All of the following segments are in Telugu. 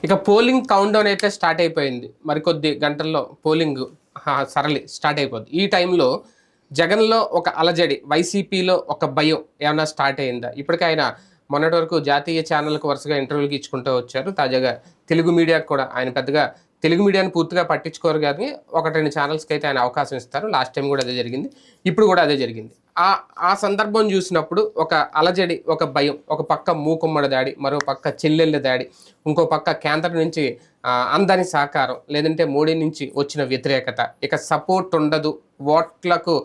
ఇక పోలింగ్ కౌంట్ డౌన్ అయితే స్టార్ట్ అయిపోయింది. మరికొద్ది గంటల్లో పోలింగ్ సరళి స్టార్ట్ అయిపోద్ది. ఈ టైంలో జగన్లో ఒక అలజడి, వైసీపీలో ఒక భయం ఏమన్నా స్టార్ట్ అయిందా? ఇప్పటికే ఆయన మొన్నటి వరకు జాతీయ ఛానల్కి వరుసగా ఇంటర్వ్యూలకి ఇచ్చుకుంటూ వచ్చారు. తాజాగా తెలుగు మీడియాకు కూడా ఆయన పెద్దగా తెలుగు మీడియాని పూర్తిగా పట్టించుకోరు, కానీ ఒకటి రెండు ఛానల్స్కి అయితే ఆయన అవకాశం ఇస్తారు. లాస్ట్ టైం కూడా అదే జరిగింది, ఇప్పుడు కూడా అదే జరిగింది. ఆ సందర్భం చూసినప్పుడు ఒక అలజడి, ఒక భయం, ఒక పక్క మూకుమ్మడి దాడి, మరో పక్క చెల్లెళ్ళ దాడి, ఇంకో పక్క కేంద్రం నుంచి అందని సహకారం, లేదంటే మోడీ నుంచి వచ్చిన వ్యతిరేకత, ఇక సపోర్ట్ ఉండదు, ఓట్లకు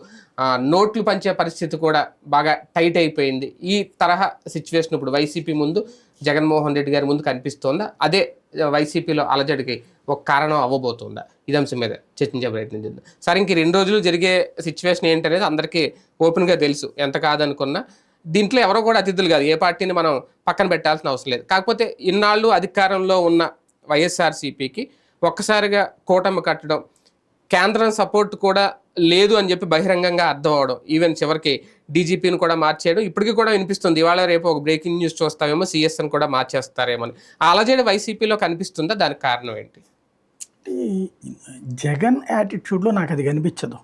నోట్లు పంచే పరిస్థితి కూడా బాగా టైట్ అయిపోయింది. ఈ తరహా సిచ్యువేషన్ ఇప్పుడు వైసీపీ ముందు, జగన్మోహన్ రెడ్డి గారి ముందు కనిపిస్తోందా? అదే వైసీపీలో అలజడికి ఒక కారణం అవ్వబోతుందా? ఇది అంశం మీద చర్చించే ప్రయత్నం చేద్దాం. సరే, ఇంక 2 రోజులు జరిగే సిచ్యువేషన్ ఏంటనేది అందరికీ ఓపెన్గా తెలుసు, ఎంత కాదనుకున్నా. దీంట్లో ఎవరో కూడా అతిథులు కాదు, ఏ పార్టీని మనం పక్కన పెట్టాల్సిన అవసరం లేదు. కాకపోతే ఇన్నాళ్ళు అధికారంలో ఉన్న వైఎస్ఆర్సీపీకి ఒక్కసారిగా కూటమి కట్టడం, కేంద్రం సపోర్ట్ కూడా లేదు అని చెప్పి బహిరంగంగా అర్థం అవడం, ఈవెన్ చివరికి డీజీపీని కూడా మార్చేయడం ఇప్పటికీ కూడా వినిపిస్తుంది. ఇవాళ రేపు ఒక బ్రేకింగ్ న్యూస్ చూస్తామేమో, సిఎస్ని కూడా మార్చేస్తారేమో అని. అలజడి వైసీపీలో కనిపిస్తుందా? దానికి కారణం ఏంటి? జగన్ యాటిట్యూడ్లో నాకు అది కనిపించదు.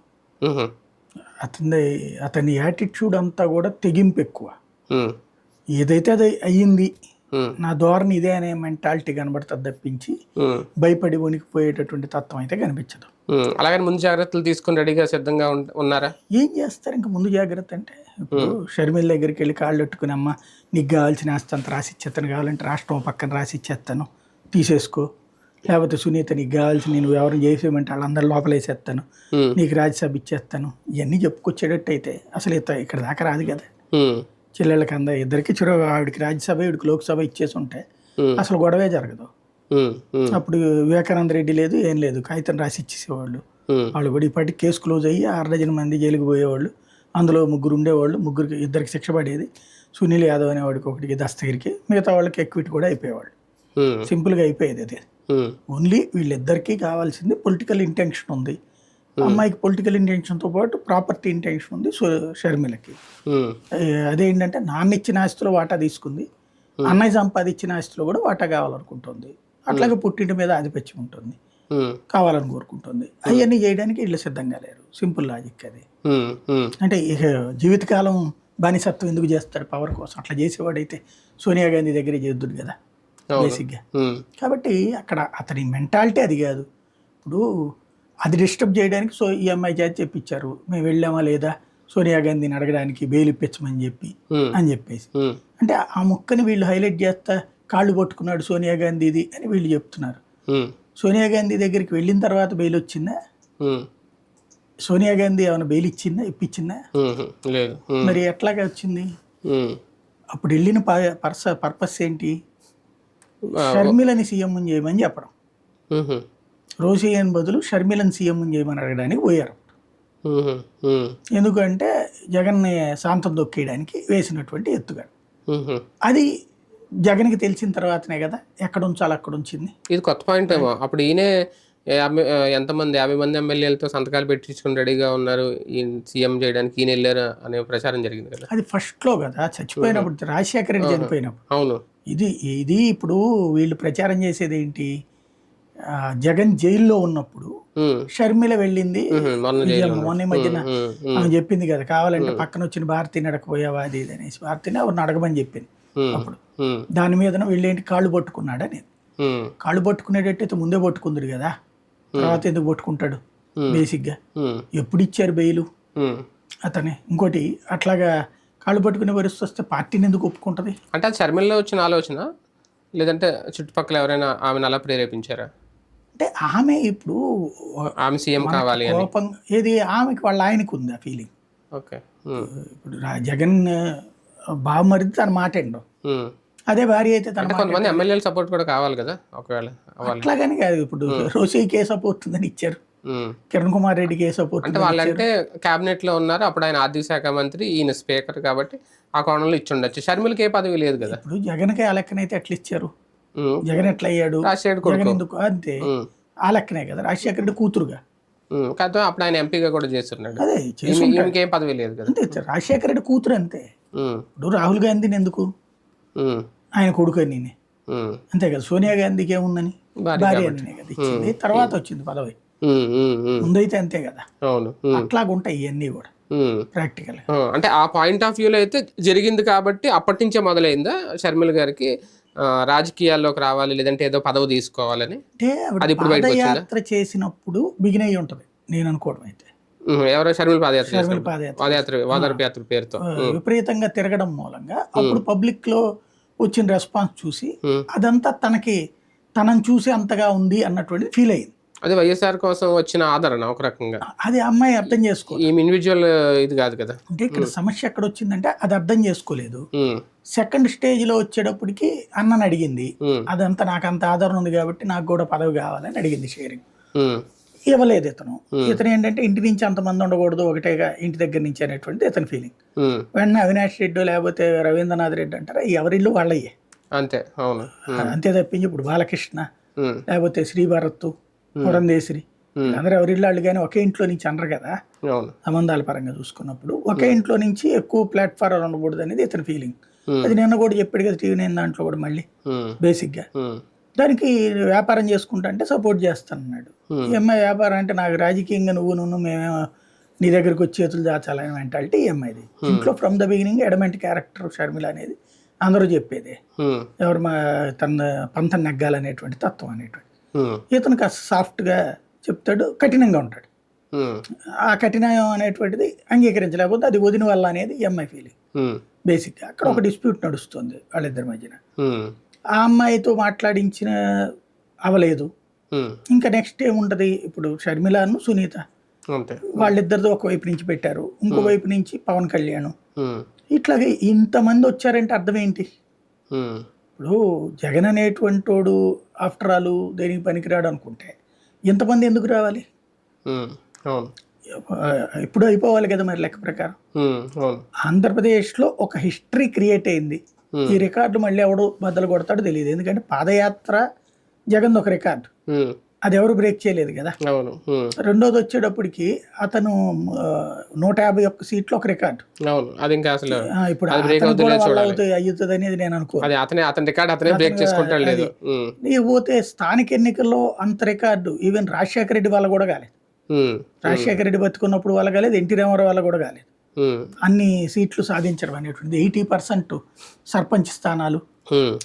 అతని యాటిట్యూడ్ అంతా కూడా తెగింపు ఎక్కువ. ఏదైతే అది అయ్యింది, నా ధోరణి ఇదే అనే మెంటాలిటీ కనబడుతుంది తప్పించి భయపడి వణికిపోయేటటువంటి తత్వం అయితే కనిపించదు. అలాగే ముందు జాగ్రత్తలు తీసుకుని రెడీగా సిద్ధంగా ఉన్నారా? ఏం చేస్తారు ఇంకా ముందు జాగ్రత్త అంటే, ఇప్పుడు షర్మిల దగ్గరికి వెళ్ళి కాళ్ళు పెట్టుకుని, అమ్మ నీకు కావాల్సిన ఆస్తి అంత రాసిచ్చేస్తాను, కావాలంటే రాష్ట్రం పక్కన రాసిచ్చేస్తాను తీసేసుకో, లేకపోతే సునీత నీకు కావాల్సిన నేను ఎవరు చేసేయమంటే వాళ్ళందరూ లోపలేసేస్తాను, నీకు రాజ్యసభ ఇచ్చేస్తాను, ఇవన్నీ చెప్పుకొచ్చేటట్టు అయితే అసలు ఇక్కడ దాకా రాదు కదా. చెల్లెళ్ళకి ఇద్దరికి ఆవిడకి రాజ్యసభ, వీడికి లోక్సభ ఇచ్చేసి ఉంటే అసలు గొడవే జరగదు. అప్పుడు వివేకానంద రెడ్డి లేదు, ఏం లేదు, కాగితం రాసి ఇచ్చేసేవాళ్ళు. వాళ్ళు కూడా ఇప్పటికి కేసు క్లోజ్ అయ్యి 6 మంది జైలుకి పోయేవాళ్ళు. అందులో 3 ఉండేవాళ్ళు, ఇద్దరికి శిక్ష పడేది. సునీల్ యాదవ్ అనేవాడికి, ఒకటికి దస్తగిరికి, మిగతా వాళ్ళకి ఎక్విటీ కూడా అయిపోయేవాళ్ళు. సింపుల్గా అయిపోయేది అది. ఓన్లీ వీళ్ళిద్దరికీ కావాల్సింది పొలిటికల్ ఇంటెన్షన్ ఉంది. అమ్మాయికి పొలిటికల్ ఇంటెన్షన్తో పాటు ప్రాపర్టీ ఇంటెన్షన్ ఉంది షర్మిలకి. అదేంటంటే నాన్న ఇచ్చిన ఆస్తిలో వాటా తీసుకుంది, అన్నయ్య సంపాదించిన ఆస్తిలో కూడా వాటా కావాలనుకుంటుంది. అట్లాగే పుట్టింటి మీద ఆధిపత్యం ఉంటుంది, కావాలని కోరుకుంటుంది. అవన్నీ చేయడానికి వీళ్ళు సిద్ధంగా లేరు. సింపుల్ లాజిక్ అది. అంటే ఇక జీవితకాలం బానిసత్వం ఎందుకు చేస్తాడు పవర్ కోసం? అట్లా చేసేవాడైతే సోనియా గాంధీ దగ్గర చేద్దుడు కదా బేసిక్గా. కాబట్టి అక్కడ అతని మెంటాలిటీ అది కాదు. ఇప్పుడు అది డిస్టర్బ్ చేయడానికి ఈ అమ్మాయి చేతి చెప్పించారు, మేము వెళ్ళామా లేదా సోనియా గాంధీని అడగడానికి, బెయిల్ ఇప్పించమని చెప్పేసి. అంటే ఆ ముక్కని వీళ్ళు హైలైట్ చేస్తా కాళ్ళు పట్టుకున్నాడు సోనియా గాంధీది అని వీళ్ళు చెప్తున్నారు. సోనియా గాంధీ దగ్గరికి వెళ్ళిన తర్వాత బెయిల్ వచ్చిందా? సోనియా గాంధీ ఏమైనా బెయిల్ ఇప్పించిందా? మరి ఎట్లాగా వచ్చింది? అప్పుడు వెళ్ళిన పర్పస్ ఏంటి? షర్మిలని సీఎం చేయమని చెప్పడం. రోషియన్ బదులు షర్మిలని సీఎం చేయమని అడగడానికి పోయారు. ఎందుకంటే జగన్ని శాంతం దొక్కేయడానికి వేసినటువంటి ఎత్తుగడ. అది జగన్కి తెలిసిన తర్వాతనే కదా ఎక్కడ ఉంచాలి అక్కడ ఉంచింది. ఇది కొత్త పాయింట్ ఏమో. అప్పుడు ఈయనే ఎంతమంది 50 మంది ఎమ్మెల్యేలతో సంతకాలు పెట్టించుకుని రెడీగా ఉన్నారు సీఎం చేయడానికి, ఈయన వెళ్ళారు అనే ప్రచారం జరిగింది కదా. అది ఫస్ట్లో కదా, చచ్చిపోయినప్పుడు, రాజశేఖర రెడ్డి చనిపోయినప్పుడు. అవును. ఇది ఇప్పుడు వీళ్ళు ప్రచారం చేసేది ఏంటి? జగన్ జైల్లో ఉన్నప్పుడు షర్మిల వెళ్ళింది, మొన్న మధ్యన ఆమె చెప్పింది కదా, కావాలంటే పక్కన వచ్చిన భారతీని అడగపోయావా అది ఇది అనేసి. భారతీని ఎవరిని అడగమని చెప్పింది. అప్పుడు దాని మీద వీళ్ళేంటి కాళ్ళు పట్టుకున్నాడని. కాళ్ళు పట్టుకునేటట్టయితే ముందే పట్టుకుందరు కదా, తర్వాత ఎందుకు పట్టుకుంటాడు? బేసిక్గా ఎప్పుడు ఇచ్చారు బెయిలు అతనే? ఇంకోటి అట్లాగా కాళ్ళు పట్టుకునే పరిస్థితి వస్తే పార్టీని ఎందుకు ఒప్పుకుంటుంది? అంటే అది షర్మిలలో వచ్చిన ఆలోచన, లేదంటే చుట్టుపక్కల ఎవరైనా ఆమెను అలా ప్రేరేపించారా? అంటే ఆమె ఇప్పుడు ఆమె సీఎం కావాలి కోపం ఏది ఆమెకి వాళ్ళ ఆయనకు ఉంది ఆ ఫీలింగ్. ఓకే. ఇప్పుడు జగన్ బావమరిది తన మాట ఏంటో, అదే భార్య అయితే తన కొంతమంది ఎమ్మెల్యేల సపోర్ట్ కూడా కావాలి కదా ఒకవేళ. అట్లాగని కాదు, ఇప్పుడు రోషయ్యకి ఏ సపోర్ట్ ఉందని ఇచ్చారు, కిరణ్ కుమార్ రెడ్డికి ఏ సపోర్ట్ అంటే వాళ్ళంటే క్యాబినెట్ లో ఉన్నారు, అప్పుడు ఆయన ఆర్థిక శాఖ మంత్రి, ఈయన స్పీకర్, కాబట్టి ఆ కోణంలో ఇచ్చి ఉండొచ్చు. షర్మిలకి ఏ పదవి లేదు కదా. ఇప్పుడు జగన్కి ఆ లెక్కనైతే ఎట్లా ఇచ్చారు? జగన్ ఎట్లా అయ్యాడు? జగన్ ఎందుకు అంతే ఆ లెక్కనే కదా, రాజశేఖర రెడ్డి కూతురుగా. కాదు, అప్పుడు ఆయన ఎంపీగా కూడా చేస్తున్నాడు. అదే ఏం పదవి లేదు కదా. అంతే, రాజశేఖర రెడ్డి కూతురు అంతే. ఇప్పుడు రాహుల్ గాంధీని ఎందుకు ఆయన కొడుకు అని ఉమ్, అంతే కదా, సోనియా గాంధీకి ఏముందని భార్య భార్య కాబట్టి. అనే కదా ఇచ్చింది, తర్వాత వచ్చింది పదవి, ఉమ్. ముందైతే అంతే కదా. అవును. అట్లాగుంటాయి ఇవన్నీ కూడా ఉమ్. ప్రాక్టికల్. అంటే ఆ పాయింట్ ఆఫ్ వ్యూలో అయితే జరిగింది కాబట్టి అప్పటి నుంచే మొదలైందా షర్మిల గారికి రాజకీయాల్లోకి రావాలి లేదంటే ఏదో పదవి తీసుకోవాలని? అంటే ఆవిడ అది ఇప్పుడు బయటకు వచ్చిందా? పాదయాత్ర చేసినప్పుడు బిగిన్ అయ్యి ఉంటుంది నేను అనుకోవడం అయితే. ఎవరో షర్మిల పాదయాత్ర షర్మిల చేసినప్పుడు పాదయాత్ర ఓదార్పు యాత్ర పేరుతో. విపరీతంగా తిరగడం మూలంగా అప్పుడు పబ్లిక్ లో వచ్చిన రెస్పాన్స్ చూసి ఉమ్. అదంతా తనని చూసి అంతగా ఉంది అన్నటువంటి ఫీల్ అయింది. అది వైఎస్ఆర్ కోసం వచ్చిన ఆదరణ ఒక రకంగా. అది అమ్మాయి అర్థం చేసుకోలేదు. ఈ ఇండివిజువల్ ఇది కాదు కదా. అంటే ఇక్కడ సమస్య ఎక్కడ వచ్చిందంటే అది అర్థం చేసుకోలేదు. ఉమ్. సెకండ్ స్టేజ్ లో వచ్చేటప్పటికి అన్నని అడిగింది, ఉమ్. అదంతా నాకు అంత ఆదరణ ఉంది కాబట్టి నాకు కూడా పదవి కావాలని అడిగింది, షేరింగ్ ఉమ్. ఇవ్వలేదు ఇతను. ఇతను ఏంటంటే ఇంటి నుంచి అంతమంది ఉండకూడదు, ఒకటేగా ఇంటి దగ్గర నుంచి అనేటువంటి ఇతని ఫీలింగ్. ఉమ్. వెంటనే అవినాష్ రెడ్డి లేకపోతే రవీంద్రనాథ్ రెడ్డి అంటారా, ఎవరిల్లు వాళ్ళయ్యే అంతే. అవును. అంతే తప్పించి ఇప్పుడు బాలకృష్ణ ఉమ్. లేకపోతే శ్రీభరత్, పురంధేశ్వరి అందరూ ఎవరిల్లు వాళ్ళు కానీ ఒకే ఇంట్లో నుంచి అనరు కదా. అవును. సంబంధాల పరంగా చూసుకున్నప్పుడు ఒకే ఇంట్లో నుంచి ఎక్కువ ప్లాట్ఫామ్ ఉండకూడదు అనేది ఇతని ఫీలింగ్. అది నిన్న కూడా చెప్పాడు కదా టీవీ నైన్ దాంట్లో కూడా మళ్ళీ బేసిక్గా. దానికి వ్యాపారం చేసుకుంటా అంటే సపోర్ట్ చేస్తానన్నాడు. ఈఎంఐ వ్యాపారం అంటే నాకు రాజకీయంగా నువ్వు మేమేమో నీ దగ్గరికి వచ్చి చేతులు దాచాలని మెంటాలిటీ ఈఎంఐది. ఇంట్లో from the beginning adamant character Sharmila అనేది అందరూ చెప్పేదే. ఎవరు తన పంతం నెగ్గాలనేటువంటి తత్వం అనేటువంటి. ఇతను కాస్త సాఫ్ట్గా చెప్తాడు, కఠినంగా ఉంటాడు. ఆ కఠినం అనేటువంటిది అంగీకరించలేకపోతే అది వదిన వల్ల అనేది ఈఎంఐ ఫీలింగ్ బేసిక్గా. అక్కడ ఒక డిస్ప్యూట్ నడుస్తుంది వాళ్ళిద్దరి మధ్యన. ఆ అమ్మాయితో మాట్లాడించిన అవలేదు. ఇంకా నెక్స్ట్ ఏముంటది, ఇప్పుడు షర్మిలను సునీత వాళ్ళిద్దరితో ఒకవైపు నుంచి పెట్టారు, ఇంకో వైపు నుంచి పవన్ కళ్యాణ్. ఇట్లాగే ఇంతమంది వచ్చారంటే అర్థం ఏంటి? ఇప్పుడు జగన్ అనేటువంటి వాడు ఆఫ్టర్ ఆల్ దేనికి పనికిరాడు అనుకుంటే ఇంతమంది ఎందుకు రావాలి? ఇప్పుడు అయిపోవాలి కదా మరి లెక్క ప్రకారం. ఆంధ్రప్రదేశ్లో ఒక హిస్టరీ క్రియేట్ అయింది. ఈ రికార్డు మళ్ళీ ఎవడు బద్దలు కొడతాడో తెలియదు. ఎందుకంటే పాదయాత్ర జగన్ ఒక రికార్డు, అది ఎవరు బ్రేక్ చేయలేదు కదా. రెండోది వచ్చేటప్పటికి అతను 151 సీట్లు ఒక రికార్డు. ఇప్పుడు అయ్యుతుంది అనేది నేను అనుకో. పోతే స్థానిక ఎన్నికల్లో అంత రికార్డు ఈవెన్ రాజశేఖర రెడ్డి వాళ్ళ కూడా కాలేదు. రాజశేఖర రెడ్డి బతుకున్నప్పుడు వాళ్ళ కాలేదు, ఎన్టీ రామారావు వాళ్ళ కూడా కాలేదు. అన్ని సీట్లు సాధించడం అనేటువంటిది 80% సర్పంచ్ స్థానాలు,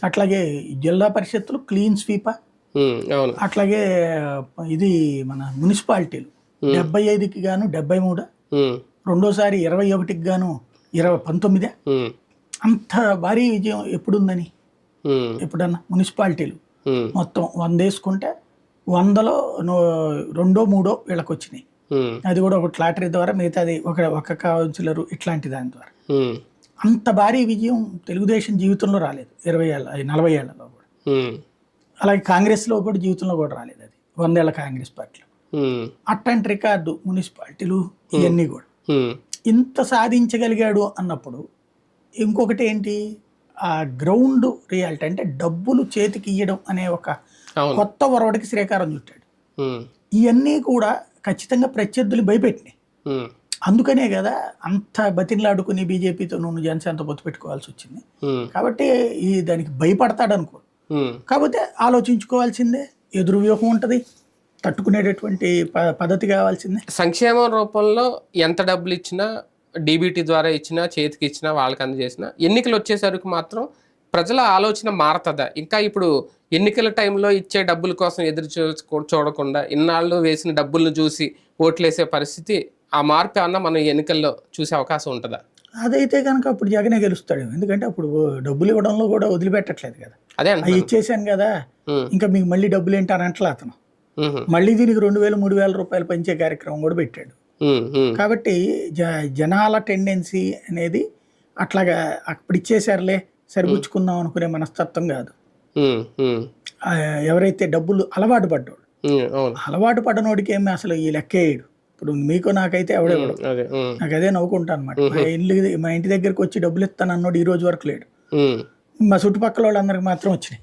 అట్లాగే జిల్లా పరిషత్తులు క్లీన్ స్వీప్, అట్లాగే ఇది మన మున్సిపాలిటీలు 75కి గాను 73, రెండోసారి 21కి గాను 19. అంత భారీ విజయం ఎప్పుడుందని ఎప్పుడన్నా మున్సిపాలిటీలు మొత్తం 100 వేసుకుంటే 100లో 2, 3 వీళ్ళకి వచ్చినాయి. అది కూడా ఒక లాటరీ ద్వారా, మిగతాది ఒక కౌన్సిలర్ ఇట్లాంటి దాని ద్వారా. అంత భారీ విజయం తెలుగుదేశం జీవితంలో రాలేదు 40 ఏళ్లలో కూడా. అలాగే కాంగ్రెస్లో కూడా జీవితంలో కూడా రాలేదు అది 100 ఏళ్ల కాంగ్రెస్ పార్టీలో. అట్లాంటి రికార్డు మున్సిపాలిటీలు ఇవన్నీ కూడా ఇంత సాధించగలిగాడు అన్నప్పుడు ఇంకొకటి ఏంటి, ఆ గ్రౌండ్ రియాలిటీ అంటే డబ్బులు చేతికి ఇయ్యడం అనే ఒక కొత్త ఒరవడికి శ్రీకారం చుట్టాడు. ఇవన్నీ కూడా ఖచ్చితంగా ప్రత్యర్థులు భయపెట్టినాయి. అందుకనే కదా అంత బతిన్లాడుకుని బీజేపీతో నువ్వు జనసేనతో పొత్తు పెట్టుకోవాల్సి వచ్చింది. కాబట్టి దానికి భయపడతాడు అనుకో. కాకపోతే ఆలోచించుకోవాల్సిందే, ఎదురు వ్యూహం ఉంటుంది, తట్టుకునేటటువంటి పద్ధతి కావాల్సిందే. సంక్షేమం రూపంలో ఎంత డబ్బులు ఇచ్చినా, డీబీటీ ద్వారా ఇచ్చినా, చేతికి ఇచ్చినా, వాళ్ళకి అందజేసినా, ఎన్నికలు వచ్చేసరికి మాత్రం ప్రజల ఆలోచన మారుతుందా? ఇంకా ఇప్పుడు ఎన్నికల టైంలో ఇచ్చే డబ్బుల కోసం ఎదురు చూడకుండా ఇన్నాళ్ళు వేసిన డబ్బులను చూసి ఓట్లేసే పరిస్థితి, ఆ మార్పు ఏమన్నా మనం ఎన్నికల్లో చూసే అవకాశం ఉంటుందా? అదైతే కనుక అప్పుడు జగనే గెలుస్తాడు. ఎందుకంటే అప్పుడు డబ్బులు ఇవ్వడంలో కూడా వదిలిపెట్టట్లేదు కదా. అదే అవి ఇచ్చేసాను కదా, ఇంకా మీకు మళ్ళీ డబ్బులు ఏంటి అని అంటలే అతను. మళ్ళీ దీనికి 2,000, 3,000 రూపాయలు పంచే కార్యక్రమం కూడా పెట్టాడు. కాబట్టి జనాల టెండెన్సీ అనేది అట్లాగా అప్పుడు ఇచ్చేసారులే సరిపుచ్చుకుందాం అనుకునే మనస్తత్వం కాదు. ఎవరైతే డబ్బులు అలవాటు పడ్డాడు, అలవాటు పడ్డనోడికి ఏమి అసలు ఈ లెక్కేయడు. ఇప్పుడు మీకు నాకైతే ఎవడెవడు, నాకు అదే నవ్వుకుంటా అనమాట. మా ఇంటి దగ్గరికి వచ్చి డబ్బులు ఇస్తాను అన్నోడు ఈ రోజు వరకు లేడు. మా చుట్టుపక్కల వాళ్ళందరికి మాత్రం వచ్చినాయి.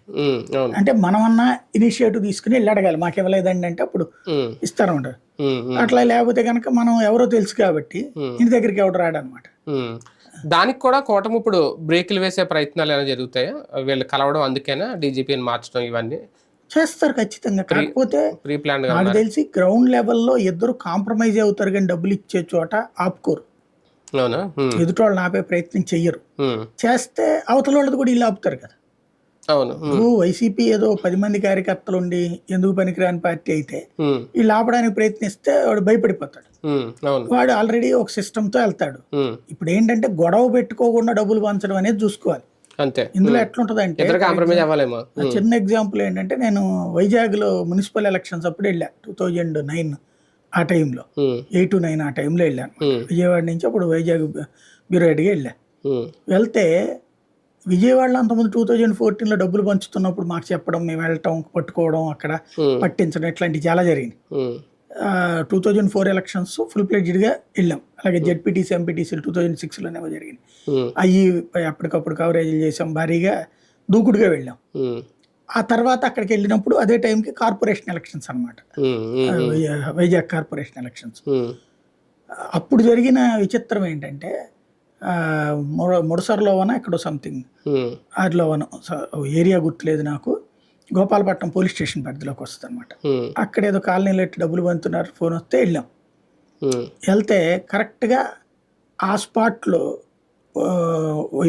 అవును. అంటే మనమన్నా ఇనిషియేటివ్ తీసుకుని వెళ్ళి అడగాలి, మాకు ఇవ్వలేదండి అంటే అప్పుడు ఇస్తారన్నమాట. అట్లా లేకపోతే కనుక మనం ఎవరో తెలుసు కాబట్టి ఇంటి దగ్గరికి ఎవడు రాడనమాట. దానికి కూడా కూటమి ఇప్పుడు బ్రేకులు వేసే ప్రయత్నాలు ఏమైనా జరుగుతాయా? వీళ్ళు కలవడం అందుకేనా డీజీపీని మార్చడం ఇవన్నీ చేస్తారు ఖచ్చితంగా. కాకపోతే ప్రీ ప్లాన్ గా నాకు తెలిసి గ్రౌండ్ లెవెల్లో ఇద్దరు కాంప్రమైజ్ అవుతారు, కానీ డబ్బులు ఇచ్చే చోట ఆపుకోరు. అవునా? ఎదుటి వాళ్ళని ఆపే ప్రయత్నం చెయ్యరు. చేస్తే అవతల వాళ్ళది కూడా ఇల్లు ఆపుతారు కదా. అవును. వైసీపీ ఏదో 10 మంది కార్యకర్తలు ఉండి ఎందుకు పనికిరాని పార్టీ అయితే వీళ్ళు ఆపడానికి ప్రయత్నిస్తే వాడు భయపడిపోతాడు. వాడు ఆల్రెడీ ఒక సిస్టమ్ తో వెళ్తాడు. ఇప్పుడు ఏంటంటే గొడవ పెట్టుకోకుండా డబ్బులు పంచడం అనేది చూసుకోవాలి. అంతే. ఇందులో ఎట్లుంటది అంటే చిన్న ఎగ్జాంపుల్ ఏంటంటే, నేను వైజాగ్ లో మున్సిపల్ ఎలక్షన్స్ అప్పుడు వెళ్ళా 2009 ఆ టైంలో, 8-9 ఆ టైంలో వెళ్ళాను. విజయవాడ నుంచి అప్పుడు వైజాగ్ బ్యూరో హెడ్గా వెళ్ళా. వెళ్తే విజయవాడలో అంతకుముందు 2014లో డబ్బులు పంచుతున్నప్పుడు మాకు చెప్పడం, మేము వెళ్ళటం, పట్టుకోవడం, అక్కడ పట్టించడం, ఇట్లాంటివి చాలా జరిగినాయి. 2004 ఎలక్షన్స్ ఫుల్ ప్లెడ్జ్డ్గా వెళ్ళాం. అలాగే జెడ్పీటీసీ, ఎంపీటీసీలు 2006లోనేమో జరిగింది. అవి అప్పటికప్పుడు కవరేజీలు చేసాం, భారీగా దూకుడుగా వెళ్ళాం. ఆ తర్వాత అక్కడికి వెళ్ళినప్పుడు అదే టైంకి కార్పొరేషన్ ఎలక్షన్స్ అనమాట, వైజాగ్ కార్పొరేషన్ ఎలక్షన్స్. అప్పుడు జరిగిన విచిత్రం ఏంటంటే, ముడసర్లోవన ఎక్కడో సంథింగ్ ఆదిలోవన ఏరియా గుర్తులేదు నాకు, గోపాలపట్నం పోలీస్ స్టేషన్ పరిధిలోకి వస్తుంది అనమాట. అక్కడ ఏదో కాలనీలో ఎట్టి డబ్బులు పంతున్నారు, ఫోన్ వస్తే వెళ్ళాం. వెళ్తే కరెక్ట్గా ఆ స్పాట్లో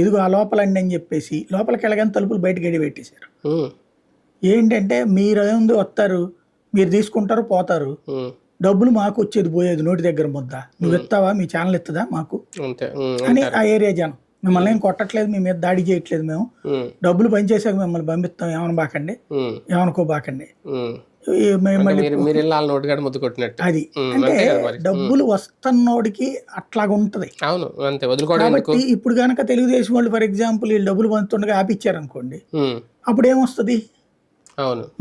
ఇదిగో ఆ లోపలండి అని చెప్పేసి లోపలికి వెళ్ళగానే తలుపులు బయటకు గడి పెట్టేశారు. ఏంటంటే, మీరు ఏముంది వస్తారు, మీరు తీసుకుంటారు, పోతారు, డబ్బులు మాకు వచ్చేది పోయేది నోటి దగ్గర ముద్ద, నువ్వు ఇస్తావా, మీ ఛానల్ ఇస్తుందా మాకు అని ఆ ఏరియా జనం. మిమ్మల్ని ఏం కొట్టట్లేదు, మీ మీద దాడి చేయట్లేదు, మేము డబ్బులు పనిచేసాక మిమ్మల్ని పంపిస్తాం, ఏమనబాకండి, ఏమనుకోబాకండి. అది అంటే డబ్బులు వస్తున్నోడికి అట్లాగా ఉంటది. కాబట్టి ఇప్పుడు కనుక తెలుగుదేశం వాళ్ళు ఫర్ ఎగ్జాంపుల్ వీళ్ళు డబ్బులు పంచుతుండగా ఆపిచ్చారు అనుకోండి, అప్పుడు ఏమొస్తుంది,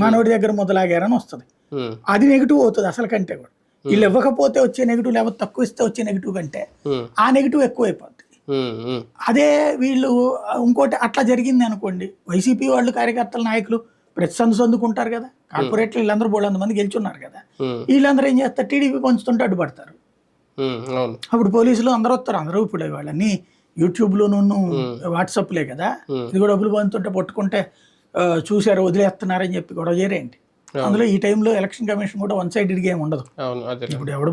మా నోటి దగ్గర మొదలాగారని వస్తుంది. అది నెగిటివ్ అవుతుంది అసలు కంటే కూడా. వీళ్ళు ఇవ్వకపోతే వచ్చే నెగిటివ్, లేకపోతే తక్కువ ఇస్తే వచ్చే నెగిటివ్ కంటే ఆ నెగిటివ్ ఎక్కువ అయిపోద్ది. అదే వీళ్ళు ఇంకోటి అట్లా జరిగింది అనుకోండి, వైసీపీ వాళ్ళు కార్యకర్తల నాయకులు ప్రతి సందుకుంటారు కదా, కార్పొరేట్లు వీళ్ళందరూ 400 మంది గెలుచున్నారు కదా, వీళ్ళందరూ ఏం చేస్తారు, టీడీపీ పంచుతుంటే అడ్డుపడతారు. అప్పుడు పోలీసులు అందరూ వస్తారు. అందరూ ఇప్పుడు వాళ్ళని యూట్యూబ్లోనూ వాట్సాప్లే కదా, ఇది కూడా డబ్బులు పంచుతుంటే పట్టుకుంటే చూశారు వదిలేస్తున్నారని చెప్పి గొడవ చేయరేంటి. అందులో ఈ టైంలో ఎలక్షన్ కమిషన్ కూడా వన్ సైడెడ్ గేమ్ ఉండదు. ఇప్పుడు ఎవడు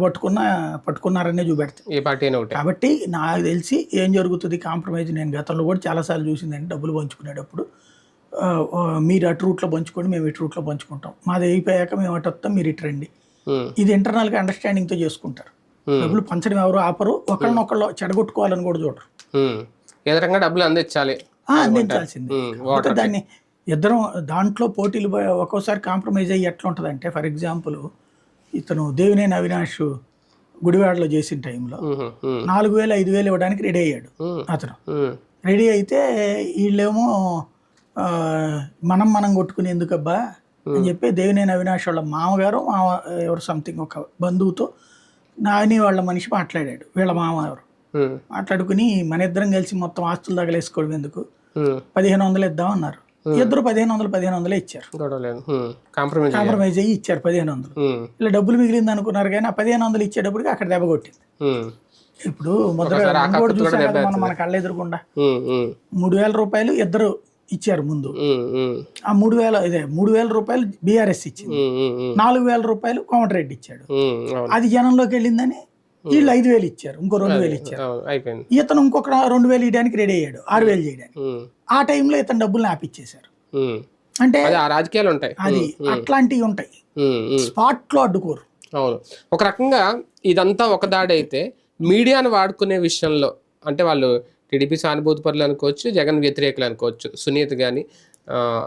పట్టుకున్నారనే చూపెడతారు. కాబట్టి నాకు తెలిసి ఏం జరుగుతుంది కాంప్రమైజ్, నేను గతంలో కూడా చాలాసార్లు చూసిందండి, డబ్బులు పంచుకునేటప్పుడు మీరు అటు రూట్లో పంచుకోండి, మేము ఇటు రూట్లో పంచుకుంటాం, మాది అయిపోయాక మేము అటు వస్తాం, మీరు ఇటు రండి. ఇది ఇంటర్నల్గా అండర్స్టాండింగ్తో చేసుకుంటారు. డబ్బులు పంచడం ఎవరు ఆపరు, ఒకళ్ళనొకళ్ళు చెడగొట్టుకోవాలని కూడా చూడరు. డబ్బులు అందించాల్సిందే. దాన్ని ఇద్దరం దాంట్లో పోటీలు ఒక్కోసారి కాంప్రమైజ్ అయ్యి ఎట్లా ఉంటుంది అంటే, ఫర్ ఎగ్జాంపుల్ ఇతను దేవినేని అవినాష్ గుడివాడలో చేసిన టైంలో 4,000 5,000 ఇవ్వడానికి రెడీ అయ్యాడు అతను. రెడీ అయితే వీళ్ళేమో మనం కొట్టుకుని ఎందుకబ్బా అని చెప్పి దేవినేని అవినాష్ వాళ్ళ మామగారు ఎవరు సంథింగ్ ఒక బంధువుతో నాని వాళ్ళ మనిషి మాట్లాడాడు, వీళ్ళ మామ ఎవరు మాట్లాడుకుని మన ఇద్దరం కలిసి మొత్తం ఆస్తులు తగలేసుకోవడం ఎందుకు, 1,500 ఇద్దామన్నారు. ఇద్దరు 1,500 ఇచ్చారు, కాంప్రమైజ్ అయ్యి ఇచ్చారు 1,500. ఇలా డబ్బులు మిగిలింది అనుకున్నారు, కానీ ఆ 1,500 ఇచ్చేటప్పటికి అక్కడ దెబ్బ కొట్టింది. ఇప్పుడు కూడా చూసారు కదా మన కళ్ళ ఎదురుకుండా 3,000 రూపాయలు ఇద్దరు ఇచ్చారు ముందు. ఆ 3,000 రూపాయలు బీఆర్ఎస్ ఇచ్చింది, 4,000 రూపాయలు కోమటిరెడ్డి ఇచ్చాడు. అది జనంలోకి వెళ్ళిందని వీళ్ళు 5,000 ఇచ్చారు, ఇంకో 2,000 ఇచ్చారు. ఇతను ఇంకొక 2,000 ఇవ్వడానికి రెడీ అయ్యాడు, 6,000 చేయడానికి. ఆ టైంలో ఇతను డబ్బులు ఆపిచ్చేశారు. అంటే రాజకీయాలు ఉంటాయి, అది అట్లాంటివి ఉంటాయి, స్పాట్ లో అడ్డుకోరు. అవును. ఒక రకంగా ఇదంతా ఒక దాడి అయితే, మీడియాను వాడుకునే విషయంలో అంటే వాళ్ళు టీడీపీ సానుభూతి పరులు అనుకోవచ్చు, జగన్ వ్యతిరేకులు అనుకోవచ్చు, సునీత కానీ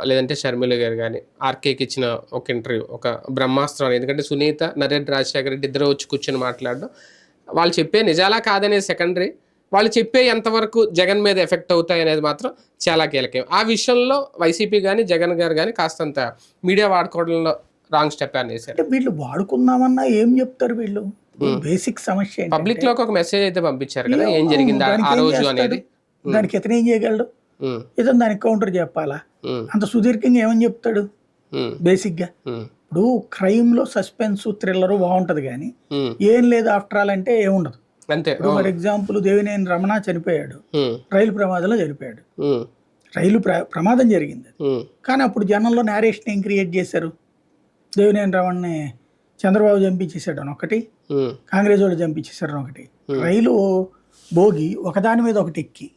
లేదంటే షర్మిల గారు కానీ ఆర్కేకి ఇచ్చిన ఒక ఇంటర్వ్యూ ఒక బ్రహ్మాస్త్రం. ఎందుకంటే సునీత, నరేంద్ర రాజశేఖర రెడ్డి ఇద్దరు వచ్చి కూర్చొని మాట్లాడడం, వాళ్ళు చెప్పే నిజాలా కాదనేది సెకండరీ, వాళ్ళు చెప్పే ఎంతవరకు జగన్ మీద ఎఫెక్ట్ అవుతాయి అనేది మాత్రం చాలా కీలకం. ఆ విషయంలో వైసీపీ కానీ జగన్ గారు కానీ కాస్తంత మీడియా వాడుకోవడంలో రాంగ్ స్టెప్ అనేసారు. వీళ్ళు వాడుకుందామన్నా ఏం చెప్తారు, వీళ్ళు బేసిక్ సమస్య పబ్లిక్ లోకి ఒక మెసేజ్ అయితే పంపించారు కదా, ఏం జరిగింది ఆ రోజు అనేది. దానికి ఇతను ఏం చేయగలడు, ఉమ్, ఇతను దానికి కౌంటర్ చెప్పాలా? ఉమ్, అంత సుదీర్ఘంగా ఏమని చెప్తాడు ఉమ్, బేసిక్గా? ఉమ్, ఇప్పుడు క్రైమ్లో సస్పెన్స్ థ్రిల్లరు బాగుంటుంది కానీ ఉమ్, ఏం లేదు ఆఫ్టర్ ఆల్ అంటే ఏముండదు. అంతే. ఇప్పుడు ఫర్ ఎగ్జాంపుల్ దేవినేని రమణ చనిపోయాడు, ఉమ్, రైలు ప్రమాదంలో చనిపోయాడు. ఉమ్, రైలు ప్రమాదం జరిగింది, ఉమ్, కానీ అప్పుడు జనంలో నేరేషన్ ఏం క్రియేట్ చేశారు? దేవినేని రమణని చంద్రబాబు చంపించేశాడు అని ఒకటి, ఉమ్, కాంగ్రెస్ వాళ్ళు చంపించేశారు అని ఒకటి. రైలు భోగి ఒకదాని మీద ఒకటి ఎక్కి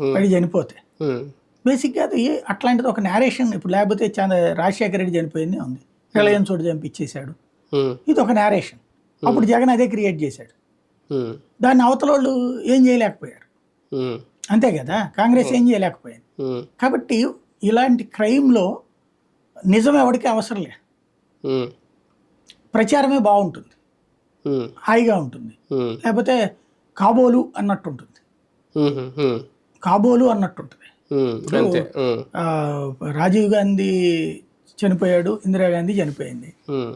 ఉమ్, పడి చనిపోతే ఉమ్, బేసిక్గా అది అట్లాంటిది ఒక నేరేషన్. ఇప్పుడు లేకపోతే రాజశేఖర రెడ్డి చనిపోయింది ఉంది, రిలయన్స్ చోటు చంపించేశాడు, ఉమ్, ఇది ఒక నేరేషన్. అప్పుడు జగన్ అదే క్రియేట్ చేశాడు, ఉమ్, దాన్ని అవతల వాళ్ళు ఏం చేయలేకపోయారు. ఉమ్, అంతే కదా, కాంగ్రెస్ ఏం చేయలేకపోయింది. ఉమ్, కాబట్టి ఇలాంటి క్రైమ్లో నిజం ఎవరికి అవసరం లేదు, ఉమ్, ప్రచారమే బాగుంటుంది, ఉమ్, హాయిగా ఉంటుంది. ఉమ్, లేకపోతే కాబోలు అన్నట్టు ఉంటుంది, ఉమ్, ఉమ్, కాబోలు అన్నట్టు ఉంటుంది. ఉమ్, అంతే. ఉమ్, ఆ, రాజీవ్ గాంధీ చనిపోయాడు, ఇందిరాగాంధీ చనిపోయింది, ఉమ్,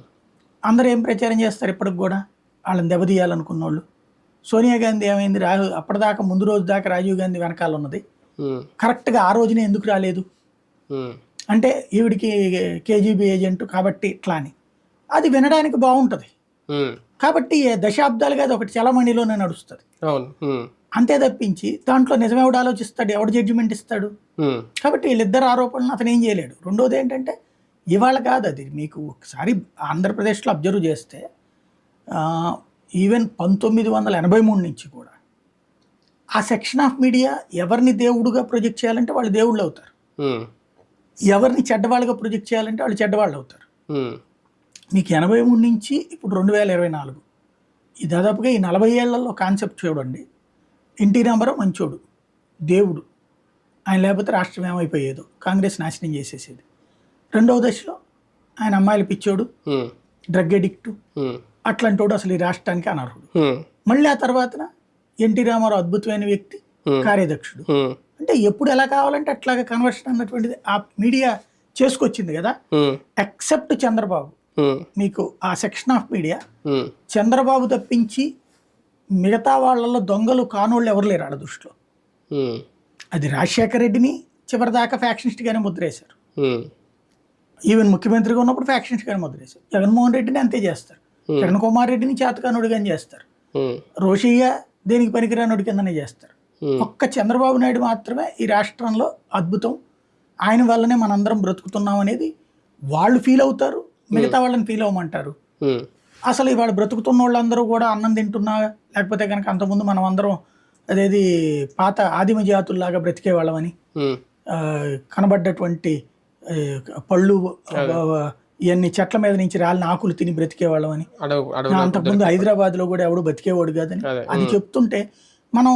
అందరూ అందరూ ఏం ప్రచారం చేస్తారు ఇప్పటికి కూడా? వాళ్ళని దెబ్బతీయాలనుకున్న వాళ్ళు. సోనియా గాంధీ ఏమైంది? అప్పటిదాకా ముందు రోజు దాకా రాజీవ్ గాంధీ వెనకాల ఉన్నది, ఉమ్, కరెక్ట్గా ఆ రోజునే ఎందుకు రాలేదు ఉమ్, అంటే ఈవిడికి కేజీబీ ఏజెంట్ కాబట్టి ఇట్లా అని. అది వినడానికి బాగుంటుంది, ఉమ్, కాబట్టి దశాబ్దాలుగా అది ఒకటి చలమణిలోనే నడుస్తుంది. అవును. ఉమ్, అంతే తప్పించి దాంట్లో నిజమేవాడు ఆలోచిస్తాడు, ఎవడు జడ్జిమెంట్ ఇస్తాడు? ఉమ్, కాబట్టి వీళ్ళిద్దరు ఆరోపణలు అతను ఏం చేయలేడు. రెండోది ఏంటంటే ఇవాళ కాదు, అది మీకు ఒకసారి ఆంధ్రప్రదేశ్లో అబ్జర్వ్ చేస్తే ఈవెన్ 1983 నుంచి కూడా ఆ సెక్షన్ ఆఫ్ మీడియా ఎవరిని దేవుడుగా ప్రొజెక్ట్ చేయాలంటే వాళ్ళు దేవుళ్ళు అవుతారు, ఉమ్, ఎవరిని చెడ్డవాళ్ళుగా ప్రొజెక్ట్ చేయాలంటే వాళ్ళు చెడ్డవాళ్ళు అవుతారు. ఉమ్, మీకు 83 నుంచి ఇప్పుడు 2024 ఈ దాదాపుగా ఈ 40 ఏళ్లలో కాన్సెప్ట్ చూడండి. ఎన్టీ రామారావు మంచోడు, దేవుడు, ఆయన లేకపోతే రాష్ట్రం ఏమైపోయేదో, కాంగ్రెస్ నాశనం చేసేసేది. రెండవ దశలో ఆయన అమ్మాయిల పిచ్చోడు, ఉమ్, డ్రగ్ ఎడిక్ట్, ఉమ్, అట్లాంటోడు, అసలు ఈ రాష్ట్రానికి అనర్హుడు. ఉమ్, మళ్ళీ ఆ తర్వాత ఎన్టీ రామారావు అద్భుతమైన వ్యక్తి, కార్యదక్షుడు. ఉమ్, అంటే ఎప్పుడు ఎలా కావాలంటే అట్లాగా కన్వర్షన్ అన్నటువంటిది ఆ మీడియా చేసుకొచ్చింది కదా. ఉమ్, ఎక్సెప్ట్ చంద్రబాబు, ఉమ్, మీకు ఆ సెక్షన్ ఆఫ్ మీడియా ఉమ్, చంద్రబాబు తప్పించి మిగతా వాళ్ళల్లో దొంగలు కానోళ్ళు ఎవరు లేరు ఆడ దృష్టిలో. ఉమ్, అది రాజశేఖర రెడ్డిని చివరిదాకా ఫ్యాక్షనిస్ట్గానే ముద్రేశారు, ఉమ్, ఈవెన్ ముఖ్యమంత్రిగా ఉన్నప్పుడు ఫ్యాక్షనిస్ట్గానే ముద్రేశారు. జగన్మోహన్ రెడ్డిని అంతే చేస్తారు, కిరణ్ కుమార్ రెడ్డిని చేతకానుడిగానే చేస్తారు, ఉమ్, రోషయ్య దేనికి పనికిరానుడి కిందనే చేస్తారు. ఉమ్, ఒక్క చంద్రబాబు నాయుడు మాత్రమే ఈ రాష్ట్రంలో అద్భుతం, ఆయన వల్లనే మనందరం బ్రతుకుతున్నాం అనేది వాళ్ళు ఫీల్ అవుతారు, మిగతా వాళ్ళని ఫీల్ అవ్వమంటారు. ఉమ్, అసలు ఇవాళ బ్రతుకుతున్న వాళ్ళందరూ కూడా అన్నం తింటున్నా, లేకపోతే కనుక అంతకుముందు మనం అందరం అదేది పాత ఆదిమ జాతుల్లాగా బ్రతికే వాళ్ళమని, ఉమ్, కనబడ్డటువంటి పళ్ళు ఇవన్నీ చెట్ల మీద నుంచి రాలిన ఆకులు తిని బ్రతికేవాళ్ళమని, అంతకుముందు హైదరాబాద్లో కూడా ఎవడు బతికేవాడు కాదని అదే. అది చెప్తుంటే మనం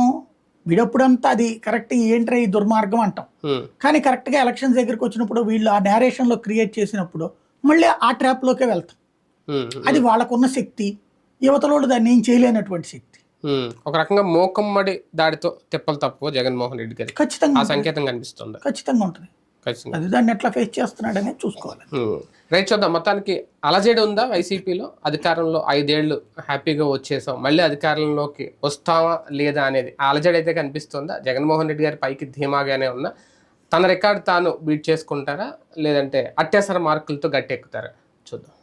విడప్పుడంతా అది కరెక్ట్ ఏంట్రా ఈ దుర్మార్గం అంటాం. ఉమ్, కానీ కరెక్ట్గా ఎలక్షన్స్ దగ్గరికి వచ్చినప్పుడు వీళ్ళు ఆ నేరేషన్లో క్రియేట్ చేసినప్పుడు మళ్ళీ ఆ ట్రాప్లోకే వెళ్తాం. ఉమ్, అది వాళ్ళకున్న శక్తి, యువతలోడు దాన్ని ఏం చేయలేనటువంటి శక్తి. ఉమ్, ఒక రకంగా మోకమ్మడి దాడితో తిప్పలు తప్పు జగన్మోహన్ రెడ్డి గారి ఖచ్చితంగా ఆ సంకేతం కనిపిస్తుంది. ఖచ్చితంగా ఉంటుంది. ఖచ్చితంగా. అది దాన్ని ఎట్లా ఫేస్ చేస్తున్నాడనే చూసుకోవాలి. రైట్, చూద్దాం. మొత్తానికి అలజడి ఉందా వైసీపీలో? అధికారంలో 5 ఏళ్ళు హ్యాపీగా వచ్చేసాం, మళ్ళీ అధికారంలోకి వస్తావా లేదా అనేది ఆ అలజడి అయితే కనిపిస్తుందా? జగన్మోహన్ రెడ్డి గారి పైకి ధీమాగానే ఉన్నా తన రికార్డు తాను బీట్ చేసుకుంటారా, లేదంటే అత్యవసర మార్కులతో గట్టెక్కుతారా? చూద్దాం.